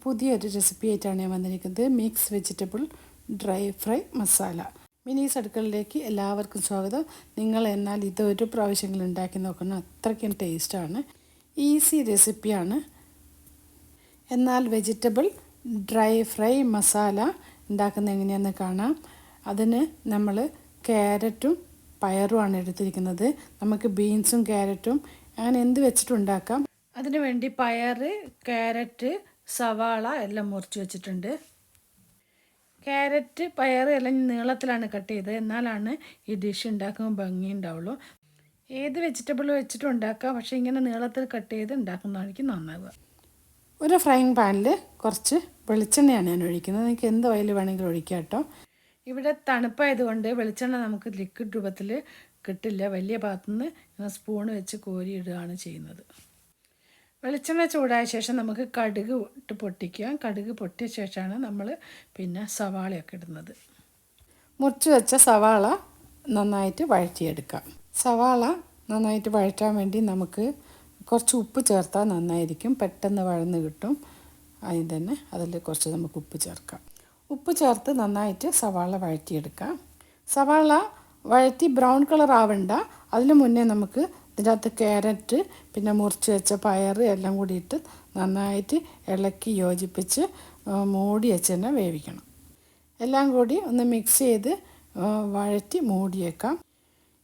പുതിയൊരു റെസിപ്പി ആയിട്ടാണ് ഞാൻ വന്നിരിക്കുന്നത്. Mix vegetable dry fry masala. മിനീസ് അടുക്കളയിലേക്ക് എല്ലാവർക്കും സ്വാഗതം. നിങ്ങൾ എന്നാൽ ഇതൊരു പ്രാവശ്യങ്ങൾ ഉണ്ടാക്കി നോക്കണം, അത്രയ്ക്കും ടേസ്റ്റാണ്. ഈസി റെസിപ്പിയാണ്. എന്നാൽ വെജിറ്റബിൾ ഡ്രൈ ഫ്രൈ മസാല ഉണ്ടാക്കുന്നത് എങ്ങനെയാണെന്ന് കാണാം. അതിന് നമ്മൾ ക്യാരറ്റും പയറുമാണ് എടുത്തിരിക്കുന്നത്. നമുക്ക് ബീൻസും ക്യാരറ്റും അങ്ങനെ എന്ത് വെച്ചിട്ടുണ്ടാക്കാം. അതിനു വേണ്ടി പയർ, ക്യാരറ്റ്, സവാള എല്ലാം മുറിച്ച് വെച്ചിട്ടുണ്ട്. ക്യാരറ്റ്, പയർ എല്ലാം നീളത്തിലാണ് കട്ട് ചെയ്തത്, എന്നാലാണ് ഈ ഡിഷ് ഉണ്ടാക്കുമ്പോൾ ഭംഗി ഉണ്ടാവുള്ളൂ. ഏത് വെജിറ്റബിൾ വെച്ചിട്ടും ഉണ്ടാക്കാം, പക്ഷേ ഇങ്ങനെ നീളത്തിൽ കട്ട് ചെയ്ത് ഉണ്ടാക്കുന്നതായിരിക്കും നന്നാവുക. ഒരു ഫ്രൈയിങ് പാനിൽ കുറച്ച് വെളിച്ചെണ്ണയാണ് ഞാൻ ഒഴിക്കുന്നത്. നിങ്ങൾക്ക് എന്ത് ഓയിൽ വേണമെങ്കിലും ഒഴിക്കാം കേട്ടോ. ഇവിടെ തണുപ്പായതുകൊണ്ട് വെളിച്ചെണ്ണ നമുക്ക് ലിക്വിഡ് രൂപത്തിൽ കിട്ടില്ല. വലിയ ഭാഗത്തുനിന്ന് സ്പൂൺ വെച്ച് കോരിയിടുകയാണ് ചെയ്യുന്നത്. വെളിച്ചെണ്ണ ചൂടായ ശേഷം നമുക്ക് കടുക് ഇട്ട് പൊട്ടിക്കാം. കടുക് പൊട്ടിയ ശേഷമാണ് നമ്മൾ പിന്നെ സവാളയൊക്കെ ഇടുന്നത്. മുറിച്ച് വെച്ച സവാള നന്നായിട്ട് വഴറ്റിയെടുക്കാം. സവാള നന്നായിട്ട് വഴറ്റാൻ വേണ്ടി നമുക്ക് കുറച്ച് ഉപ്പ് ചേർത്താൽ നന്നായിരിക്കും, പെട്ടെന്ന് വഴന്ന് കിട്ടും. അതിന് തന്നെ അതിൽ കുറച്ച് നമുക്ക് ഉപ്പ് ചേർക്കാം. ഉപ്പ് ചേർത്ത് നന്നായിട്ട് സവാള വഴറ്റിയെടുക്കാം. സവാള വഴറ്റി ബ്രൗൺ കളർ ആവണ്ട, അതിന് മുന്നേ നമുക്ക് ഇതിൻ്റെ അകത്ത് ക്യാരറ്റ്, പിന്നെ മുറിച്ച് വെച്ച പയർ എല്ലാം കൂടി ഇട്ട് നന്നായിട്ട് ഇളക്കി യോജിപ്പിച്ച് മൂടി വെച്ച് തന്നെ വേവിക്കണം. എല്ലാം കൂടി ഒന്ന് മിക്സ് ചെയ്ത് വഴറ്റി മൂടി വെക്കാം.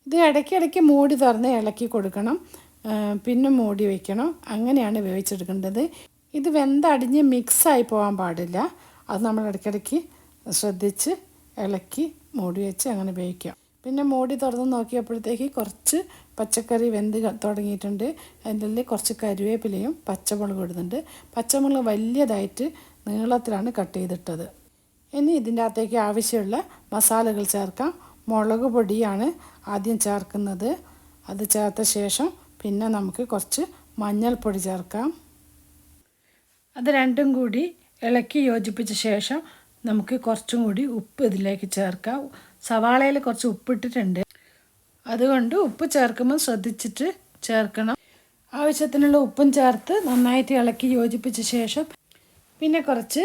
ഇത് ഇടയ്ക്കിടയ്ക്ക് മൂടി തുറന്ന് ഇളക്കി കൊടുക്കണം, പിന്നെ മൂടി വയ്ക്കണം. അങ്ങനെയാണ് വേവിച്ചെടുക്കേണ്ടത്. ഇത് വെന്തടിഞ്ഞ് മിക്സായി പോകാൻ പാടില്ല. അത് നമ്മൾ ഇടയ്ക്കിടയ്ക്ക് ശ്രദ്ധിച്ച് ഇളക്കി മൂടി വെച്ച് അങ്ങനെ വേവിക്കാം. പിന്നെ മൂടി തുറന്ന് നോക്കിയപ്പോഴത്തേക്ക് കുറച്ച് പച്ചക്കറി വെന്ത് തുടങ്ങിയിട്ടുണ്ട്. അതിൻ്റെ കുറച്ച് കറിവേപ്പിലയും പച്ചമുളകും ഇടുന്നുണ്ട്. പച്ചമുളക് വലിയതായിട്ട് നീളത്തിലാണ് കട്ട് ചെയ്തിട്ടത്. ഇനി ഇതിൻ്റെ അകത്തേക്ക് ആവശ്യമുള്ള മസാലകൾ ചേർക്കാം. മുളക് പൊടിയാണ് ആദ്യം ചേർക്കുന്നത്. അത് ചേർത്ത ശേഷം പിന്നെ നമുക്ക് കുറച്ച് മഞ്ഞൾപ്പൊടി ചേർക്കാം. അത് രണ്ടും കൂടി ഇളക്കി യോജിപ്പിച്ച ശേഷം നമുക്ക് കുറച്ചും കൂടി ഉപ്പ് ഇതിലേക്ക് ചേർക്കാം. സവാളയിൽ കുറച്ച് ഉപ്പിട്ടിട്ടുണ്ട്, അതുകൊണ്ട് ഉപ്പ് ചേർക്കുമ്പോൾ ശ്രദ്ധിച്ചിട്ട് ചേർക്കണം. ആവശ്യത്തിനുള്ള ഉപ്പും ചേർത്ത് നന്നായിട്ട് ഇളക്കി യോജിപ്പിച്ച ശേഷം പിന്നെ കുറച്ച്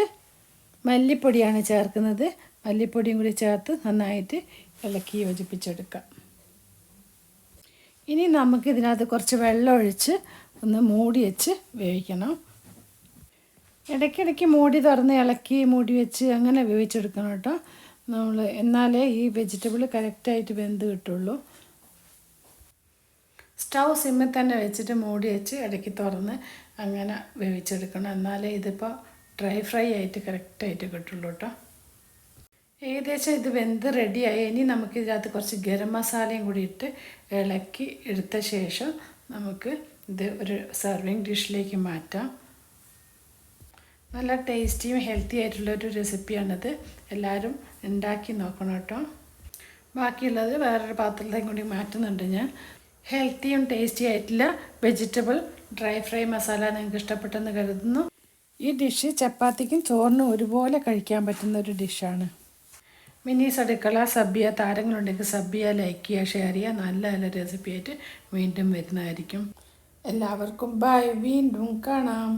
മല്ലിപ്പൊടിയാണ് ചേർക്കുന്നത്. മല്ലിപ്പൊടിയും കൂടി ചേർത്ത് നന്നായിട്ട് ഇളക്കി യോജിപ്പിച്ചെടുക്കാം. ഇനി നമുക്ക് ഇതിനകത്ത് കുറച്ച് വെള്ളം ഒഴിച്ച് ഒന്ന് മൂടി വെച്ച് വേവിക്കണം. ഇടയ്ക്കിടയ്ക്ക് മൂടി തുറന്ന് ഇളക്കി മൂടി വെച്ച് അങ്ങനെ വേവിച്ചെടുക്കണം കേട്ടോ. നമ്മൾ എന്നാലേ ഈ വെജിറ്റബിൾ കറക്റ്റായിട്ട് വെന്ത് കിട്ടുള്ളൂ. സ്റ്റൗ സിമ്മിൽ തന്നെ വെച്ചിട്ട് മൂടി വെച്ച് ഇടയ്ക്ക് തുറന്ന് അങ്ങനെ വേവിച്ചെടുക്കണം. എന്നാലേ ഇതിപ്പോൾ ഡ്രൈ ഫ്രൈ ആയിട്ട് കറക്റ്റായിട്ട് കിട്ടുള്ളൂ കേട്ടോ. ഏകദേശം ഇത് വെന്ത് റെഡിയായി. ഇനി നമുക്ക് ഇതിനകത്ത് കുറച്ച് ഗരം മസാലയും കൂടി ഇട്ട് ഇളക്കി എടുത്ത ശേഷം നമുക്ക് ഇത് ഒരു സെർവിങ് ഡിഷിലേക്ക് മാറ്റാം. നല്ല ടേസ്റ്റിയും ഹെൽത്തി ആയിട്ടുള്ളൊരു റെസിപ്പിയാണിത്. എല്ലാവരും ഉണ്ടാക്കി നോക്കണം കേട്ടോ. ബാക്കിയുള്ളത് വേറൊരു പാത്രത്തിലേക്കും കൂടി മാറ്റുന്നുണ്ട് ഞാൻ. ഹെൽത്തിയും ടേസ്റ്റി ആയിട്ടുള്ള വെജിറ്റബിൾ ഡ്രൈ ഫ്രൈ മസാല നിങ്ങൾക്ക് ഇഷ്ടപ്പെട്ടെന്ന് കരുതുന്നു. ഈ ഡിഷ് ചപ്പാത്തിക്കും ചോറിനും ഒരുപോലെ കഴിക്കാൻ പറ്റുന്ന ഒരു ഡിഷാണ്. മിനീസ് അടുക്കള സബ്ബിയ താരങ്ങളുണ്ടെങ്കിൽ സബ്ബിയ ലൈക്ക് ചെയ്യുക, ഷെയർ ചെയ്യുക. നല്ല നല്ല റെസിപ്പി ആയിട്ട് വീണ്ടും വരുന്നതായിരിക്കും. എല്ലാവർക്കും ബൈ, വീണ്ടും കാണാം.